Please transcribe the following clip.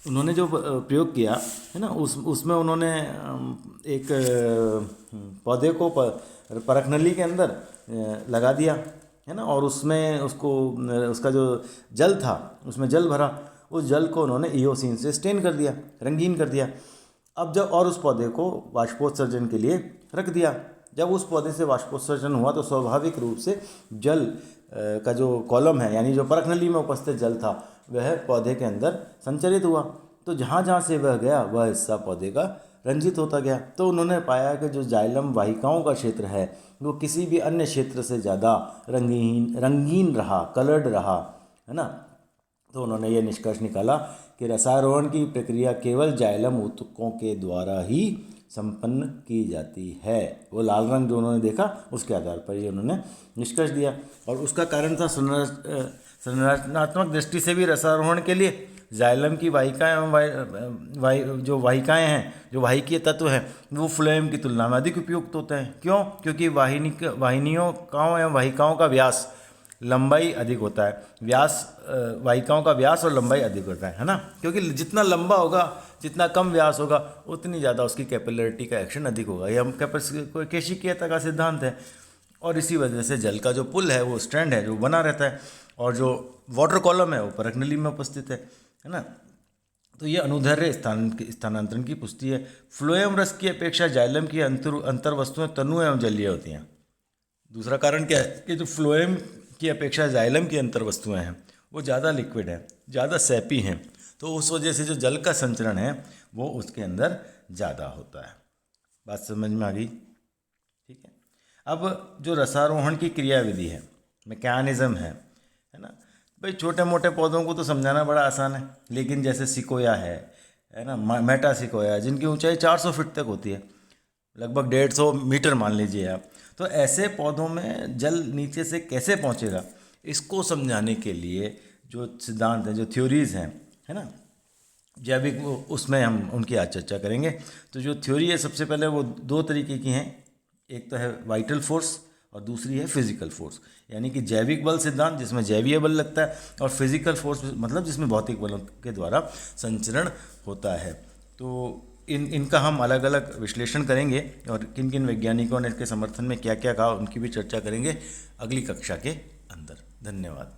उन्होंने जो प्रयोग किया है ना, उसमें उन्होंने एक पौधे को परखनली के अंदर लगा दिया है ना, और उसमें उसका जो जल था उसमें जल भरा, उस जल को उन्होंने ईओसिन से स्टेन कर दिया, रंगीन कर दिया। अब जब और उस पौधे को वाष्पोत्सर्जन के लिए रख दिया। जब उस पौधे से वाष्पोत्सर्जन हुआ तो स्वाभाविक रूप से जल का जो कॉलम है, यानी जो परखनली में उपस्थित जल था, वह पौधे के अंदर संचरित हुआ। तो जहाँ जहाँ से वह गया वह हिस्सा पौधे का रंजित होता गया। तो उन्होंने पाया कि जो जाइलम वाहिकाओं का क्षेत्र है वो किसी भी अन्य क्षेत्र से ज़्यादा रंगीन रहा, कलर्ड रहा, है ना। तो उन्होंने ये निष्कर्ष निकाला कि रसारोहण की प्रक्रिया केवल जाइलम ऊतकों के द्वारा ही संपन्न की जाती है। वो लाल रंग जो उन्होंने देखा उसके आधार पर ये उन्होंने निष्कर्ष दिया। और उसका कारण था संरचनात्मक दृष्टि से भी रसारोहण के लिए जाइलम की वाहिकाएं जो वाहिकाएं हैं, जो वाहिकीय तत्व हैं, वो फ्लोएम की तुलना में अधिक उपयुक्त होते हैं। क्यों? क्योंकि वाहिनियों एवं वाहिकाओं का व्यास, लंबाई अधिक होता है। वाहिकाओं का व्यास और लंबाई अधिक होता है ना, क्योंकि जितना लंबा होगा, जितना कम व्यास होगा, उतनी ज़्यादा उसकी कैपिलरिटी का एक्शन अधिक होगा। ये हम केशिकीयता का सिद्धांत है। और इसी वजह से जल का जो पुल है, वो स्ट्रैंड है, जो बना रहता है, और जो वाटर कॉलम है वो परखनली में उपस्थित है ना। तो ये अनुदैर्ध्य स्थानांतरण की पुष्टि है। फ्लोएम रस की अपेक्षा जाइलम की अंतर वस्तुएं तनु एवं जलीय होती हैं। दूसरा कारण क्या है कि जो फ्लोएम की अपेक्षा जाइलम की अंतर वस्तुएं हैं वो ज़्यादा लिक्विड है, ज़्यादा सैपी हैं। तो उस वजह से जो जल का संचरण है वो उसके अंदर ज़्यादा होता है। बात समझ में आ गई? ठीक है। अब जो रसारोहण की क्रियाविधि है, मैकेनिज्म है ना। भाई छोटे मोटे पौधों को तो समझाना बड़ा आसान है, लेकिन जैसे सिकोया है ना, मेटा सिकोया, जिनकी ऊंचाई 400 फीट तक होती है, लगभग 150 मीटर मान लीजिए आप। तो ऐसे पौधों में जल नीचे से कैसे पहुंचेगा, इसको समझाने के लिए जो सिद्धांत हैं, जो थ्योरीज हैं, है ना, जैविक, उसमें हम उनकी आज चर्चा करेंगे। तो जो थ्योरी है सबसे पहले वो दो तरीके की हैं। एक तो है वाइटल फोर्स और दूसरी है फिजिकल फोर्स, यानी कि जैविक बल सिद्धांत जिसमें जैवीय बल लगता है, और फिजिकल फोर्स मतलब जिसमें भौतिक बलों के द्वारा संचरण होता है। तो इनका हम अलग अलग विश्लेषण करेंगे, और किन किन वैज्ञानिकों ने इसके समर्थन में क्या क्या कहा उनकी भी चर्चा करेंगे अगली कक्षा के अंदर। धन्यवाद।